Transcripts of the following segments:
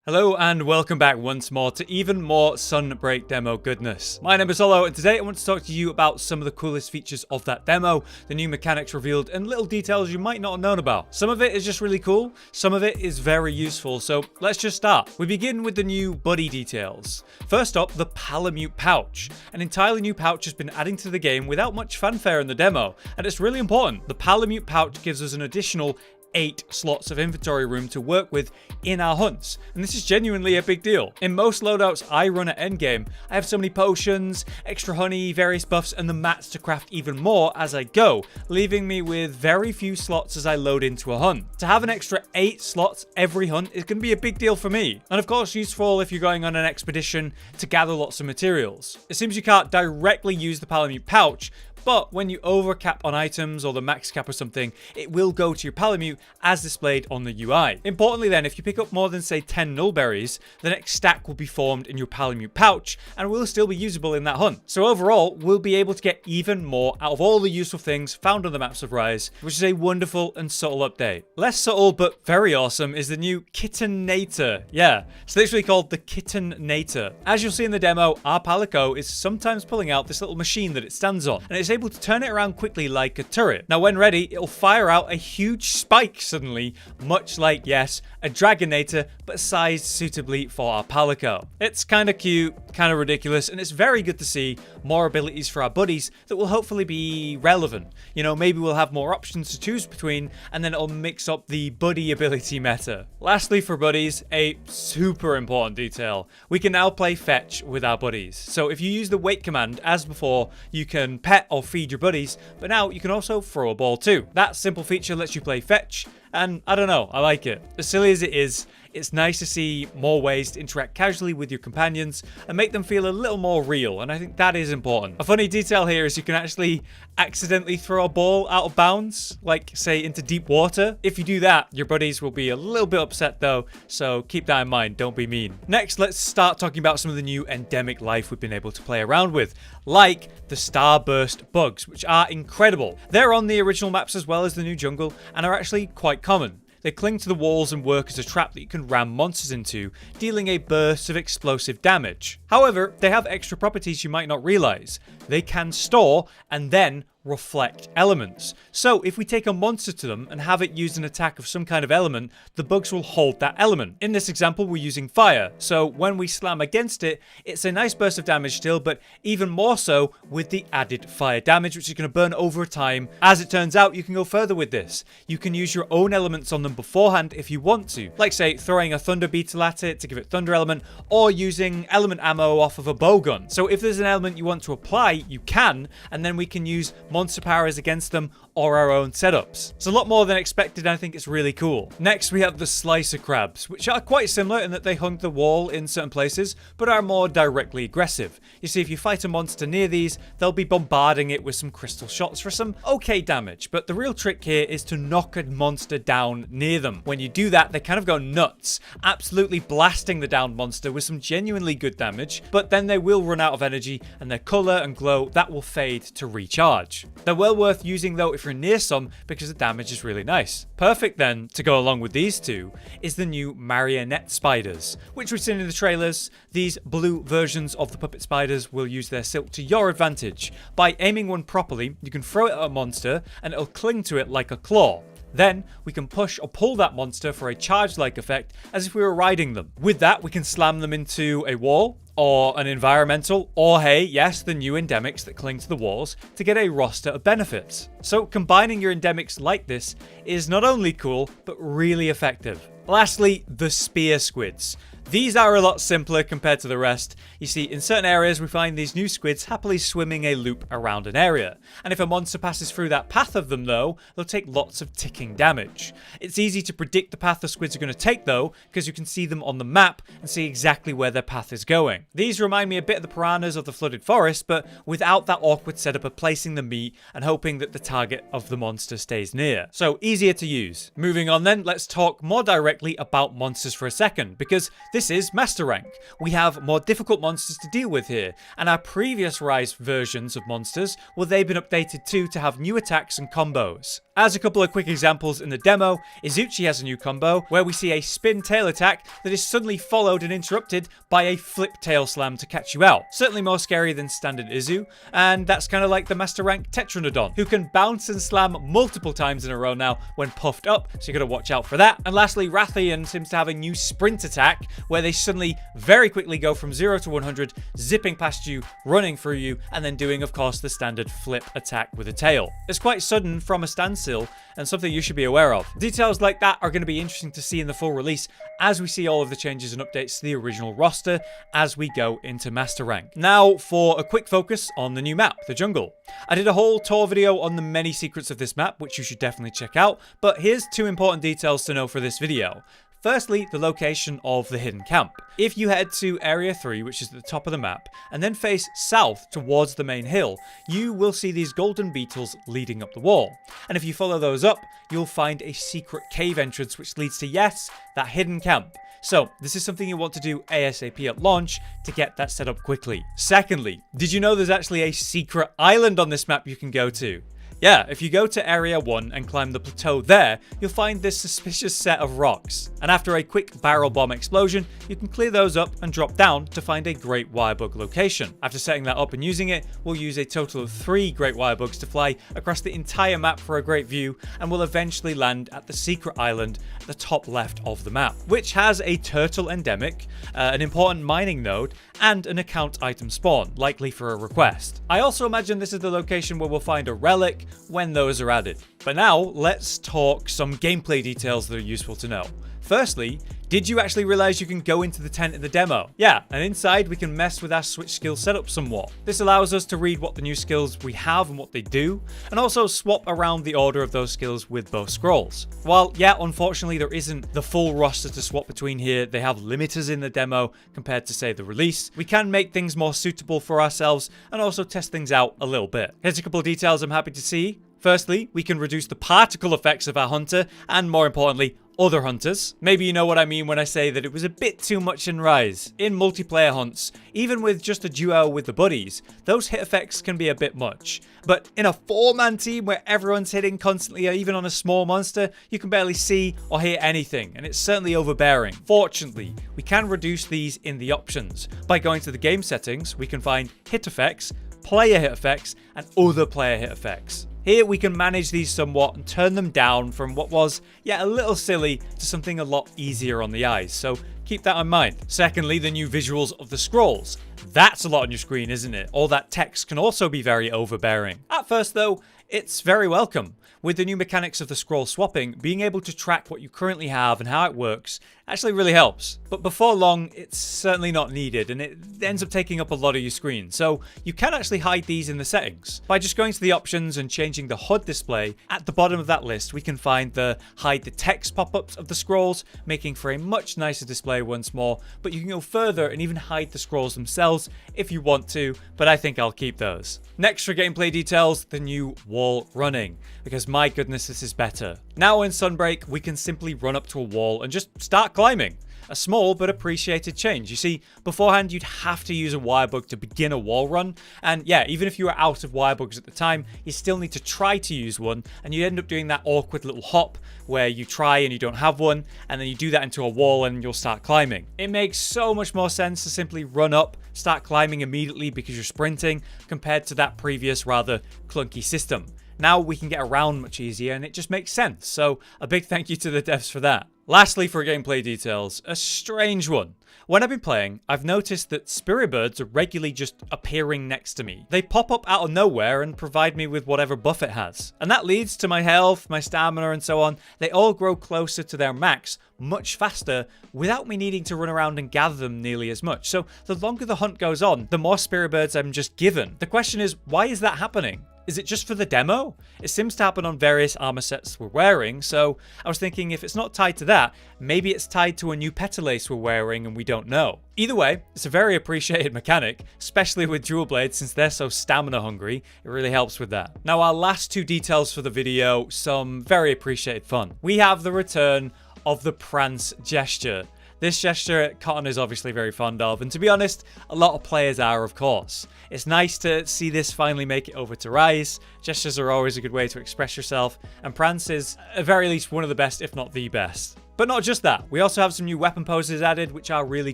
Hello and welcome back once more to even more Sunbreak demo goodness. My name is Olo and today I want to talk to you about some of the coolest features of that demo, the new mechanics revealed and little details you might not have known about. Some of it is just really cool, some of it is very useful, so let's just start. We begin with the new buddy details. First up, the Palamute pouch. An entirely new pouch has been added to the game without much fanfare in the demo, and it's really important. The Palamute pouch gives us an additional 8 slots of inventory room to work with in our hunts, and this is genuinely a big deal. In most loadouts I run at endgame, I have so many potions, extra honey, various buffs, and the mats to craft even more as I go, leaving me with very few slots as I load into a hunt. To have an extra 8 slots every hunt is going to be a big deal for me, and of course useful if you're going on an expedition to gather lots of materials. It seems you can't directly use the Palamute pouch, but when you overcap on items or the max cap or something, it will go to your Palamute as displayed on the UI. Importantly then, if you pick up more than say 10 nullberries, the next stack will be formed in your Palamute pouch and will still be usable in that hunt. So overall, we'll be able to get even more out of all the useful things found on the maps of Rise, which is a wonderful and subtle update. Less subtle but very awesome is the new Kittenator. Yeah, it's literally called the Kittenator. As you'll see in the demo, our Palico is sometimes pulling out this little machine that it stands on, and it's able to turn it around quickly like a turret. Now when ready, it'll fire out a huge spike suddenly, much like, yes, a Dragonator, but sized suitably for our Palico. It's kind of cute, kind of ridiculous, and it's very good to see more abilities for our buddies that will hopefully be relevant. You know, maybe we'll have more options to choose between, and then it'll mix up the buddy ability meta. Lastly for buddies, a super important detail. We can now play fetch with our buddies. So if you use the wait command, as before, you can pet or feed your buddies, but now you can also throw a ball too. That simple feature lets you play fetch, and I don't know, I like it. As silly as it is, it's nice to see more ways to interact casually with your companions and make them feel a little more real, and I think that is important. A funny detail here is you can actually accidentally throw a ball out of bounds, like say into deep water. If you do that, your buddies will be a little bit upset though, so keep that in mind, don't be mean. Next, let's start talking about some of the new endemic life we've been able to play around with, like the starburst bugs, which are incredible. They're on the original maps as well as the new jungle, and are actually quite common. They cling to the walls and work as a trap that you can ram monsters into, dealing a burst of explosive damage. However, they have extra properties you might not realize. They can store and then reflect elements. So if we take a monster to them and have it use an attack of some kind of element, the bugs will hold that element. In this example, we're using fire. So when we slam against it, it's a nice burst of damage still, but even more so with the added fire damage, which is going to burn over time. As it turns out, you can go further with this. You can use your own elements on them beforehand if you want to. Like say throwing a thunder beetle at it to give it thunder element, or using element ammo off of a bowgun. So if there's an element you want to apply, you can, and then we can use monster powers against them or our own setups. It's a lot more than expected, and I think it's really cool. Next, we have the slicer crabs, which are quite similar in that they hug the wall in certain places, but are more directly aggressive. You see, if you fight a monster near these, they'll be bombarding it with some crystal shots for some okay damage, but the real trick here is to knock a monster down near them. When you do that, they kind of go nuts, absolutely blasting the downed monster with some genuinely good damage, but then they will run out of energy, and their color and glow, that will fade to recharge. They're well worth using though if you're near some, because the damage is really nice. Perfect then, to go along with these two, is the new marionette spiders, which we've seen in the trailers. These blue versions of the puppet spiders will use their silk to your advantage. By aiming one properly, you can throw it at a monster and it'll cling to it like a claw. Then we can push or pull that monster for a charge-like effect as if we were riding them. With that, we can slam them into a wall, or an environmental, or hey, yes, the new endemics that cling to the walls to get a roster of benefits. So combining your endemics like this is not only cool, but really effective. Lastly, the spear squids. These are a lot simpler compared to the rest. You see, in certain areas we find these new squids happily swimming a loop around an area. And if a monster passes through that path of them though, they'll take lots of ticking damage. It's easy to predict the path the squids are going to take though, because you can see them on the map and see exactly where their path is going. These remind me a bit of the piranhas of the flooded forest, but without that awkward setup of placing the meat and hoping that the target of the monster stays near. So easier to use. Moving on then, let's talk more directly about monsters for a second, because This is Master Rank. We have more difficult monsters to deal with here, and our previous Rise versions of monsters, well, they've been updated too to have new attacks and combos. As a couple of quick examples in the demo, Izuchi has a new combo where we see a spin tail attack that is suddenly followed and interrupted by a flip tail slam to catch you out. Certainly more scary than standard Izu, and that's kind of like the Master Rank Tetranadon, who can bounce and slam multiple times in a row now when puffed up, so you gotta watch out for that. And lastly, Rathian seems to have a new sprint attack where they suddenly very quickly go from 0 to 100, zipping past you, running through you, and then doing, of course, the standard flip attack with a tail. It's quite sudden from a standstill, and something you should be aware of. Details like that are going to be interesting to see in the full release as we see all of the changes and updates to the original roster as we go into Master Rank. Now for a quick focus on the new map, the jungle. I did a whole tour video on the many secrets of this map, which you should definitely check out, but here's 2 important details to know for this video. Firstly, the location of the hidden camp. If you head to Area 3, which is at the top of the map, and then face south towards the main hill, you will see these golden beetles leading up the wall. And if you follow those up, you'll find a secret cave entrance which leads to, yes, that hidden camp. So, this is something you want to do ASAP at launch to get that set up quickly. Secondly, did you know there's actually a secret island on this map you can go to? Yeah, if you go to Area 1 and climb the plateau there, you'll find this suspicious set of rocks. And after a quick barrel bomb explosion, you can clear those up and drop down to find a Great Wirebug location. After setting that up and using it, we'll use a total of 3 Great Wirebugs to fly across the entire map for a great view, and we'll eventually land at the secret island at the top left of the map, which has a turtle endemic, an important mining node, and an account item spawn, likely for a request. I also imagine this is the location where we'll find a relic when those are added. But now, let's talk some gameplay details that are useful to know. Firstly, did you actually realize you can go into the tent in the demo? Yeah, and inside we can mess with our switch skill setup somewhat. This allows us to read what the new skills we have and what they do, and also swap around the order of those skills with both scrolls. While, yeah, unfortunately there isn't the full roster to swap between here, they have limiters in the demo compared to, say, the release, we can make things more suitable for ourselves and also test things out a little bit. Here's a couple of details I'm happy to see. Firstly, we can reduce the particle effects of our hunter, and more importantly, other hunters. Maybe you know what I mean when I say that it was a bit too much in Rise. In multiplayer hunts, even with just a duo with the buddies, those hit effects can be a bit much. But in a 4-man team where everyone's hitting constantly, or even on a small monster, you can barely see or hear anything, and it's certainly overbearing. Fortunately, we can reduce these in the options. By going to the game settings, we can find hit effects, player hit effects, and other player hit effects. Here we can manage these somewhat and turn them down from what was, yeah, a little silly to something a lot easier on the eyes, so keep that in mind. Secondly, the new visuals of the scrolls. That's a lot on your screen, isn't it? All that text can also be very overbearing. At first though, it's very welcome. With the new mechanics of the scroll swapping, being able to track what you currently have and how it works actually really helps. But before long, it's certainly not needed, and it ends up taking up a lot of your screen. So you can actually hide these in the settings. By just going to the options and changing the HUD display, at the bottom of that list, we can find the hide the text pop-ups of the scrolls, making for a much nicer display once more. But you can go further and even hide the scrolls themselves if you want to, but I think I'll keep those. Next for gameplay details, the new wall running, because my goodness, this is better. Now in Sunbreak, we can simply run up to a wall and just start climbing. A small but appreciated change. You see, beforehand you'd have to use a wirebug to begin a wall run, and yeah, even if you were out of wirebugs at the time, you still need to try to use one, and you end up doing that awkward little hop where you try and you don't have one, and then you do that into a wall and you'll start climbing. It makes so much more sense to simply run up, start climbing immediately because you're sprinting, compared to that previous rather clunky system. Now we can get around much easier and it just makes sense, so a big thank you to the devs for that. Lastly for gameplay details, a strange one. When I've been playing, I've noticed that spirit birds are regularly just appearing next to me. They pop up out of nowhere and provide me with whatever buff it has. And that leads to my health, my stamina and so on. They all grow closer to their max much faster without me needing to run around and gather them nearly as much. So the longer the hunt goes on, the more spirit birds I'm just given. The question is, why is that happening? Is it just for the demo? It seems to happen on various armor sets we're wearing, so I was thinking if it's not tied to that, maybe it's tied to a new petalace we're wearing and we don't know. Either way, it's a very appreciated mechanic, especially with dual blades since they're so stamina hungry, it really helps with that. Now our last 2 details for the video, some very appreciated fun. We have the return of the prance gesture. This gesture, Cotton is obviously very fond of, and to be honest, a lot of players are, of course. It's nice to see this finally make it over to Rise. Gestures are always a good way to express yourself, and Prance is, at very least, one of the best, if not the best. But not just that, we also have some new weapon poses added, which are really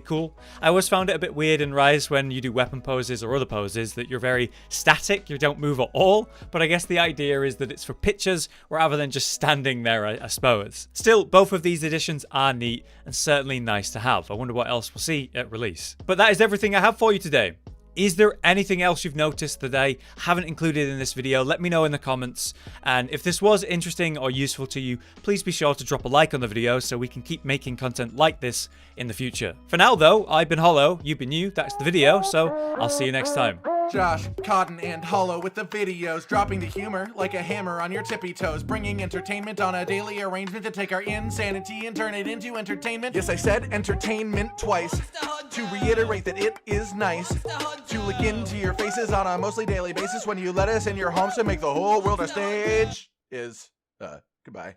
cool. I always found it a bit weird in Rise when you do weapon poses or other poses that you're very static, you don't move at all, but I guess the idea is that it's for pictures rather than just standing there, I suppose. Still, both of these additions are neat and certainly nice to have. I wonder what else we'll see at release. But that is everything I have for you today. Is there anything else you've noticed that I haven't included in this video? Let me know in the comments. And if this was interesting or useful to you, please be sure to drop a like on the video so we can keep making content like this in the future. For now though, I've been Hollow, you've been you, that's the video, so I'll see you next time. Josh, Cotton, and Hollow with the videos, dropping the humor like a hammer on your tippy toes, bringing entertainment on a daily arrangement to take our insanity and turn it into entertainment. Yes, I said entertainment twice, to reiterate that it is nice to look into your faces on a mostly daily basis when you let us in your homes to make the whole world a stage. Goodbye.